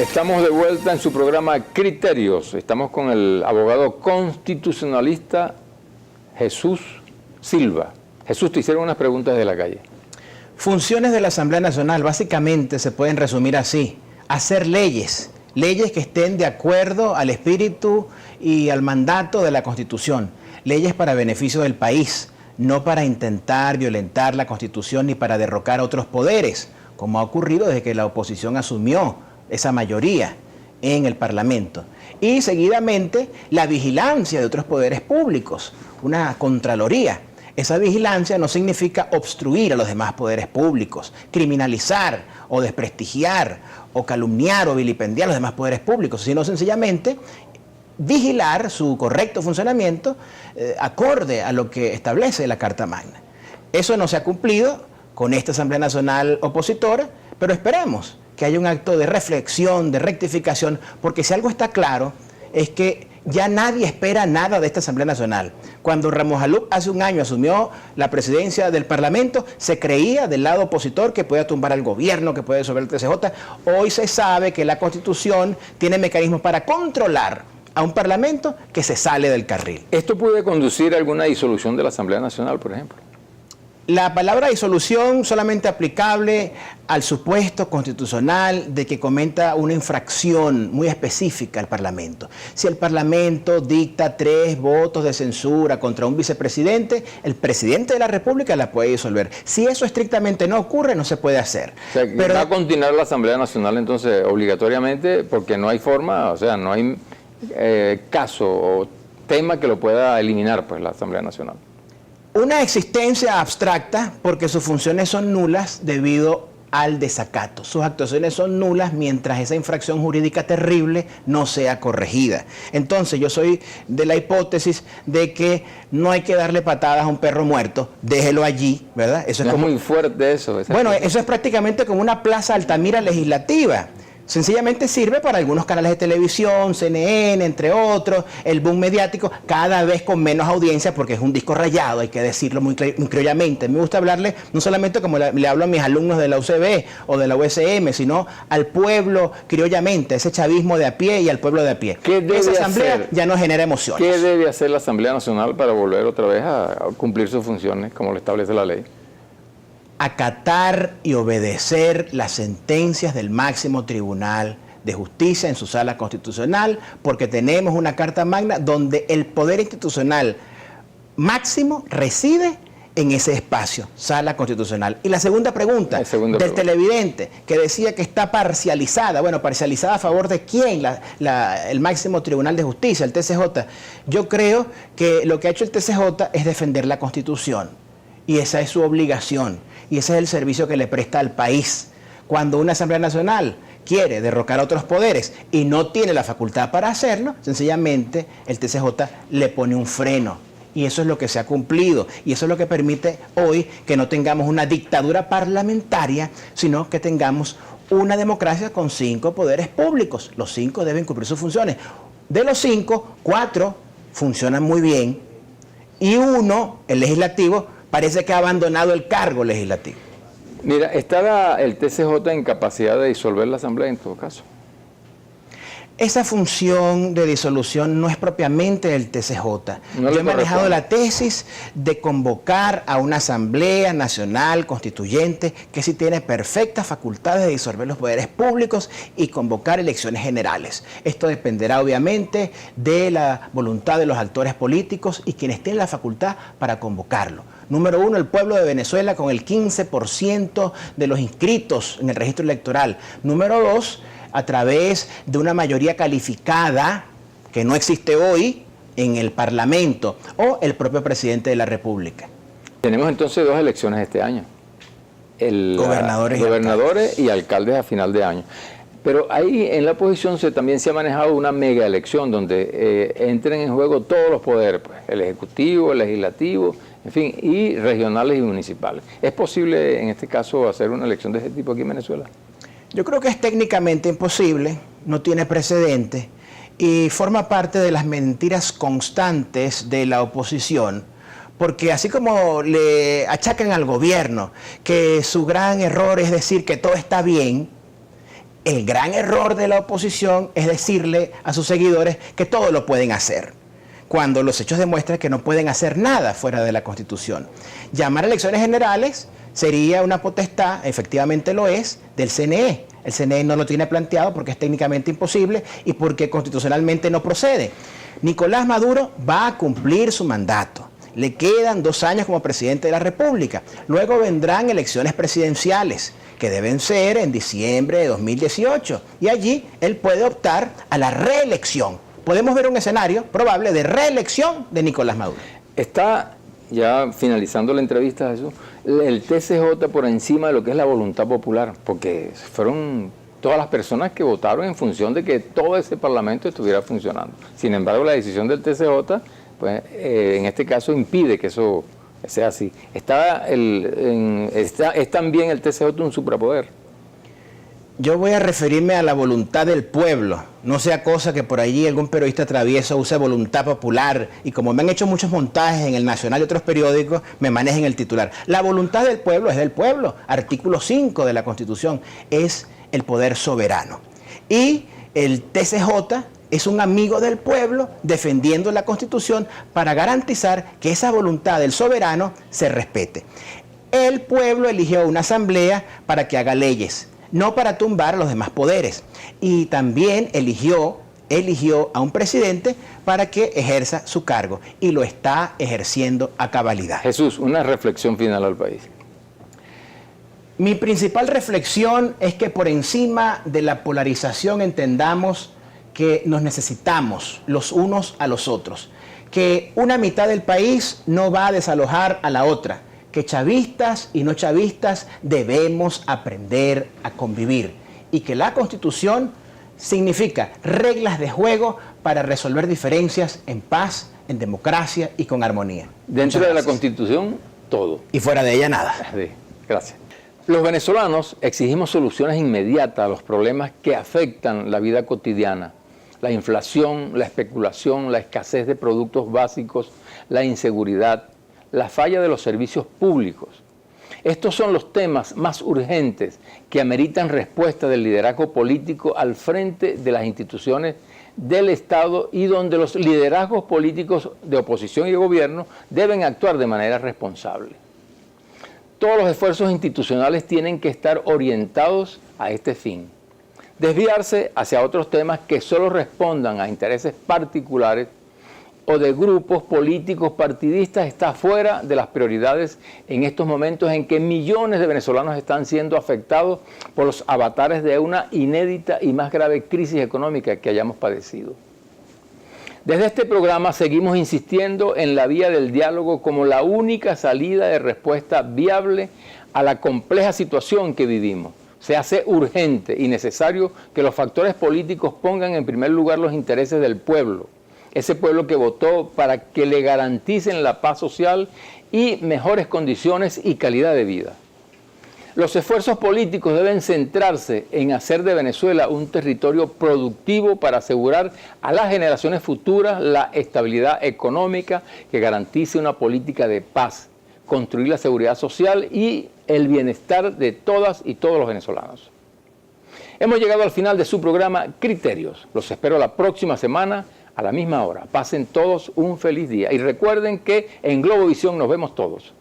Estamos de vuelta en su programa Criterios. Estamos con el abogado constitucionalista Jesús Silva. Jesús, te hicieron unas preguntas de la calle. Funciones de la Asamblea Nacional básicamente se pueden resumir así: hacer leyes que estén de acuerdo al espíritu y al mandato de la Constitución, leyes para beneficio del país, no para intentar violentar la Constitución ni para derrocar a otros poderes, como ha ocurrido desde que la oposición asumió esa mayoría en el Parlamento. Y seguidamente la vigilancia de otros poderes públicos, una contraloría. Esa vigilancia no significa obstruir a los demás poderes públicos, criminalizar o desprestigiar o calumniar o vilipendiar a los demás poderes públicos, sino sencillamente vigilar su correcto funcionamiento acorde a lo que establece la Carta Magna. Eso no se ha cumplido con esta Asamblea Nacional opositora, pero esperemos que haya un acto de reflexión, de rectificación, porque si algo está claro es que ya nadie espera nada de esta Asamblea Nacional. Cuando Ramos Alup hace un año asumió la presidencia del Parlamento, se creía del lado opositor que podía tumbar al gobierno, que puede disolver el TCJ. Hoy se sabe que la Constitución tiene mecanismos para controlar a un Parlamento que se sale del carril. ¿Esto puede conducir a alguna disolución de la Asamblea Nacional, por ejemplo? La palabra disolución solamente aplicable al supuesto constitucional de que cometa una infracción muy específica al Parlamento. Si el Parlamento dicta 3 votos de censura contra un vicepresidente, el presidente de la República la puede disolver. Si eso estrictamente no ocurre, no se puede hacer. O sea, pero va a continuar la Asamblea Nacional entonces obligatoriamente porque no hay forma, o sea, no hay caso o tema que lo pueda eliminar pues la Asamblea Nacional. Una existencia abstracta porque sus funciones son nulas debido al desacato. Sus actuaciones son nulas mientras esa infracción jurídica terrible no sea corregida. Entonces yo soy de la hipótesis de que no hay que darle patadas a un perro muerto, déjelo allí, ¿verdad? Eso es como muy fuerte eso. Bueno, eso es prácticamente como una plaza Altamira legislativa. Sencillamente sirve para algunos canales de televisión, CNN, entre otros, el boom mediático, cada vez con menos audiencia porque es un disco rayado, hay que decirlo muy criollamente. Me gusta hablarle no solamente como le hablo a mis alumnos de la UCB o de la USM, sino al pueblo criollamente, ese chavismo de a pie y al pueblo de a pie. Esa asamblea ya no genera emociones. ¿Qué debe hacer la Asamblea Nacional para volver otra vez a cumplir sus funciones como lo establece la ley? Acatar y obedecer las sentencias del máximo tribunal de justicia en su sala constitucional, porque tenemos una Carta Magna donde el poder institucional máximo reside en ese espacio, sala constitucional. Y la segunda pregunta del televidente, que decía que está parcializada. Bueno, ¿parcializada a favor de quién? El máximo tribunal de justicia, el TCJ. Yo creo que lo que ha hecho el TCJ es defender la Constitución, y esa es su obligación. Y ese es el servicio que le presta al país. Cuando una Asamblea Nacional quiere derrocar a otros poderes y no tiene la facultad para hacerlo, sencillamente el TCJ le pone un freno. Y eso es lo que se ha cumplido. Y eso es lo que permite hoy que no tengamos una dictadura parlamentaria, sino que tengamos una democracia con 5 poderes públicos. Los 5 deben cumplir sus funciones. De los 5, 4 funcionan muy bien y 1, el legislativo, parece que ha abandonado el cargo legislativo. Mira, ¿está el TCJ en capacidad de disolver la Asamblea en todo caso? Esa función de disolución no es propiamente del TCJ. Yo he manejado la tesis de convocar a una Asamblea Nacional Constituyente que sí tiene perfectas facultades de disolver los poderes públicos y convocar elecciones generales. Esto dependerá obviamente de la voluntad de los actores políticos y quienes tienen la facultad para convocarlo. Número 1, el pueblo de Venezuela con el 15% de los inscritos en el registro electoral. Número 2, a través de una mayoría calificada que no existe hoy en el Parlamento o el propio presidente de la República. Tenemos entonces 2 elecciones este año. Gobernadores y alcaldes a final de año. Pero ahí en la oposición también se ha manejado una mega elección donde entren en juego todos los poderes, pues, el ejecutivo, el legislativo, en fin, y regionales y municipales. ¿Es posible en este caso hacer una elección de ese tipo aquí en Venezuela? Yo creo que es técnicamente imposible, no tiene precedente y forma parte de las mentiras constantes de la oposición, porque así como le achacan al gobierno que su gran error es decir que todo está bien, El gran error de la oposición es decirle a sus seguidores que todo lo pueden hacer, cuando los hechos demuestran que no pueden hacer nada fuera de la Constitución. Llamar a elecciones generales sería una potestad, efectivamente lo es, del CNE. El CNE no lo tiene planteado porque es técnicamente imposible y porque constitucionalmente no procede. Nicolás Maduro va a cumplir su mandato. Le quedan 2 años como presidente de la República. Luego vendrán elecciones presidenciales, que deben ser en diciembre de 2018. Y allí él puede optar a la reelección. Podemos ver un escenario probable de reelección de Nicolás Maduro. Está, ya finalizando la entrevista, Jesús, el TCJ por encima de lo que es la voluntad popular, porque fueron todas las personas que votaron en función de que todo ese parlamento estuviera funcionando. Sin embargo, la decisión del TCJ, pues, en este caso, impide que eso sea así. ¿Es también el TCJ un suprapoder? Yo voy a referirme a la voluntad del pueblo, no sea cosa que por allí algún periodista travieso use voluntad popular y como me han hecho muchos montajes en El Nacional y otros periódicos, me manejen el titular. La voluntad del pueblo es del pueblo, artículo 5 de la Constitución, es el poder soberano. Y el TCJ es un amigo del pueblo defendiendo la Constitución para garantizar que esa voluntad del soberano se respete. El pueblo eligió una asamblea para que haga leyes, no para tumbar a los demás poderes. Y también eligió a un presidente para que ejerza su cargo y lo está ejerciendo a cabalidad. Jesús, una reflexión final al país. Mi principal reflexión es que por encima de la polarización entendamos que nos necesitamos los unos a los otros, que una mitad del país no va a desalojar a la otra, que chavistas y no chavistas debemos aprender a convivir y que la Constitución significa reglas de juego para resolver diferencias en paz, en democracia y con armonía. Dentro de la Constitución, todo. Y fuera de ella, nada. Gracias. Los venezolanos exigimos soluciones inmediatas a los problemas que afectan la vida cotidiana. La inflación, la especulación, la escasez de productos básicos, la inseguridad, la falla de los servicios públicos. Estos son los temas más urgentes que ameritan respuesta del liderazgo político al frente de las instituciones del Estado y donde los liderazgos políticos de oposición y de gobierno deben actuar de manera responsable. Todos los esfuerzos institucionales tienen que estar orientados a este fin. Desviarse hacia otros temas que solo respondan a intereses particulares o de grupos políticos partidistas está fuera de las prioridades en estos momentos en que millones de venezolanos están siendo afectados por los avatares de una inédita y más grave crisis económica que hayamos padecido. Desde este programa seguimos insistiendo en la vía del diálogo como la única salida de respuesta viable a la compleja situación que vivimos. Se hace urgente y necesario que los factores políticos pongan en primer lugar los intereses del pueblo, ese pueblo que votó para que le garanticen la paz social y mejores condiciones y calidad de vida. Los esfuerzos políticos deben centrarse en hacer de Venezuela un territorio productivo para asegurar a las generaciones futuras la estabilidad económica que garantice una política de paz, construir la seguridad social y el bienestar de todas y todos los venezolanos. Hemos llegado al final de su programa Criterios. Los espero la próxima semana a la misma hora. Pasen todos un feliz día y recuerden que en Globovisión nos vemos todos.